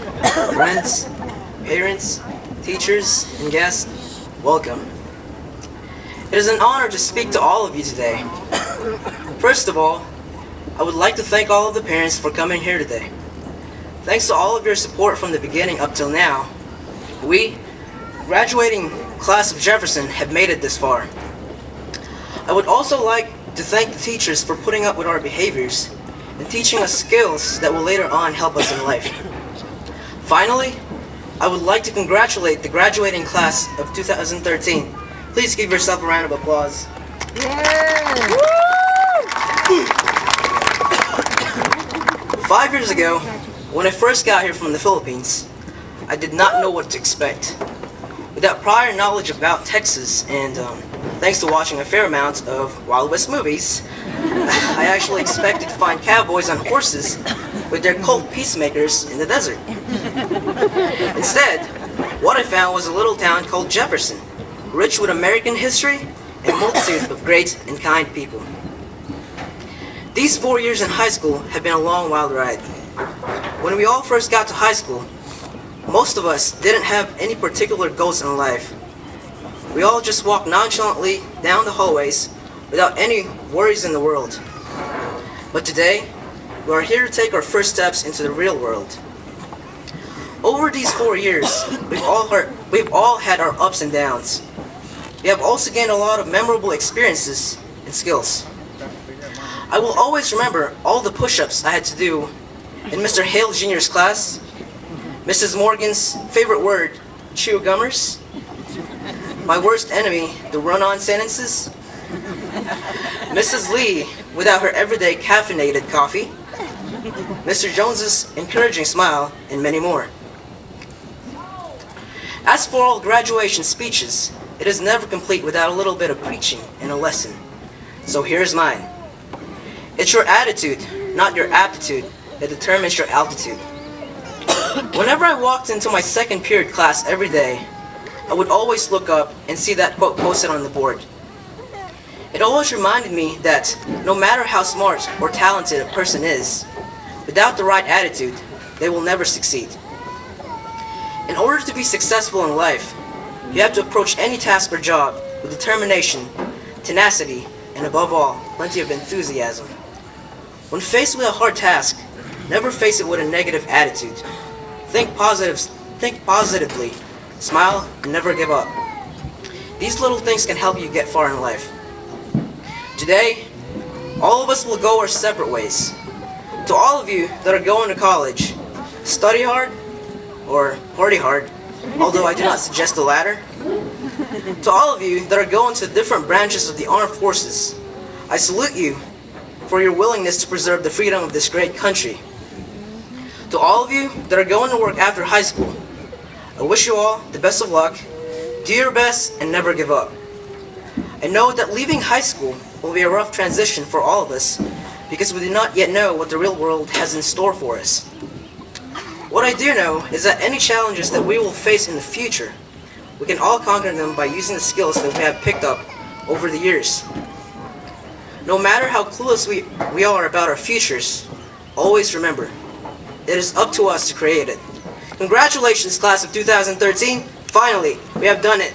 Friends, parents, teachers, and guests, welcome. It is an honor to speak to all of you today. First of all, I would like to thank all of the parents for coming here today. Thanks to all of your support from the beginning up till now, we, graduating class of Jefferson, have made it this far. I would also like to thank the teachers for putting up with our behaviors and teaching us skills that will later on help us in life. Finally, I would like to congratulate the graduating class of 2013. Please give yourself a round of applause. Yeah. 5 years ago, when I first got here from the Philippines, I did not know what to expect. Without prior knowledge about Texas and thanks to watching a fair amount of Wild West movies, I actually expected to find cowboys on horses with their cult peacemakers in the desert. Instead, what I found was a little town called Jefferson, rich with American history and multitude of great and kind people. These 4 years in high school have been a long, wild ride. When we all first got to high school, most of us didn't have any particular goals in life. We all just walked nonchalantly down the hallways without any worries in the world. But today, we are here to take our first steps into the real world. Over these 4 years, we've all had our ups and downs. We have also gained a lot of memorable experiences and skills. I will always remember all the push-ups I had to do in Mr. Hale Jr.'s class, Mrs. Morgan's favorite word, chew-gummers, my worst enemy, the run-on sentences, Mrs. Lee without her everyday caffeinated coffee, Mr. Jones's encouraging smile, and many more. As for all graduation speeches, it is never complete without a little bit of preaching and a lesson. So here's mine. It's your attitude, not your aptitude, that determines your altitude. Whenever I walked into my second period class every day, I would always look up and see that quote posted on the board. It always reminded me that no matter how smart or talented a person is, without the right attitude, they will never succeed. In order to be successful in life, you have to approach any task or job with determination, tenacity, and above all, plenty of enthusiasm. When faced with a hard task, never face it with a negative attitude. Think positively, smile, and never give up. These little things can help you get far in life. Today, all of us will go our separate ways. To all of you that are going to college, study hard or party hard, although I do not suggest the latter. To all of you that are going to different branches of the armed forces, I salute you for your willingness to preserve the freedom of this great country. To all of you that are going to work after high school, I wish you all the best of luck. Do your best and never give up. I know that leaving high school will be a rough transition for all of us because we do not yet know what the real world has in store for us. What I do know is that any challenges that we will face in the future, we can all conquer them by using the skills that we have picked up over the years. No matter how clueless we are about our futures, always remember, it is up to us to create it. Congratulations, class of 2013. Finally, we have done it.